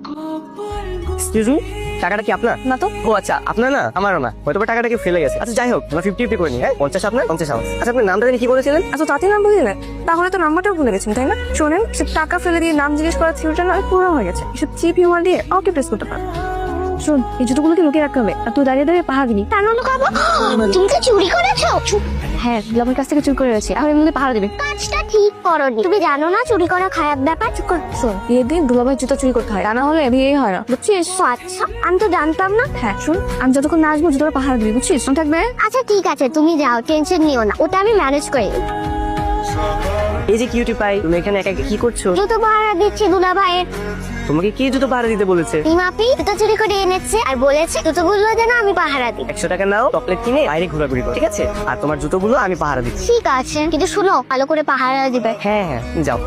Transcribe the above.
Excuse me, টাকাটা কি আপনার? না তো। ও আচ্ছা, আপনার না, আমারও না, হয়তো বা টাকাটা কি ফেলে গেছে। আচ্ছা যাই হোক, আমরা 50-50 করে নিই। হ্যাঁ, 50 আপনার, 50 আমার। আচ্ছা আপনার নামটা জানি কি বলেছিলেন? আচ্ছা তাতে নাম বুঝলেন, তাহলে তো নাম্বারটাও ভুলে গেছেন তাই না? শোনেন, সে টাকা ফেলে দিয়ে নাম জিজ্ঞেস করার থিওরিটা না পুরো হয়ে গেছে। এসব চিপ হিউমার দিয়ে ওকে প্রেস করতে পারে। শোন, এই জুতোগুলোকে লুকিয়ে রাখতে হবে, আর তুই দাঁড়িয়ে দাঁড়িয়ে পাহাড় দিবি। কেন লুকাবো? তুমি কি চুরি করেছো? হ্যাঁ, দুলাভাইয়ের কাছ থেকে চুরি করে রয়েছে, এখন এমনি পাহাড় দিবি। কাজটা ঠিক করনি। তুমি জানো না চুরি করা খারাপ ব্যাপার? চুপ কর। শোন, বিয়ের দিন দুলাভাই জুতো চুরি করতে হয়, তা না হলে বিয়েই হয় না, বুঝছিস? ও আচ্ছা, আমি তো জানতাম না। হ্যাঁ শোন, আমি যতক্ষণ না আসবো জুতোটা পাহাড় দিবি, বুঝছিস? মনে থাকবে? আচ্ছা ঠিক আছে, তুমি যাও, টেনশন নিও না, ওটা আমি ম্যানেজ করি। এই যে কিউটি পাই, তুমি এখানে একা একা কি করছো? জুতো ভাড়া দিচ্ছি দুলা ভাইয়ের। তোমাকে কি জুতো ভাড়া দিতে বলেছে? টিমাপি জুতো চুরি করে এনেছে আর বলেছে জুতোগুলো যেন আমি পাহারা দিই। 100 টাকা নাও, চকলেট কিনে বাইরে ঘোরাঘুরি করো, ঠিক আছে? আর তোমার জুতোগুলো আমি পাহারা দিচ্ছি। ঠিক আছে, কিন্তু শুনো, ভালো করে পাহারা দিবে। হ্যাঁ হ্যাঁ, যাও।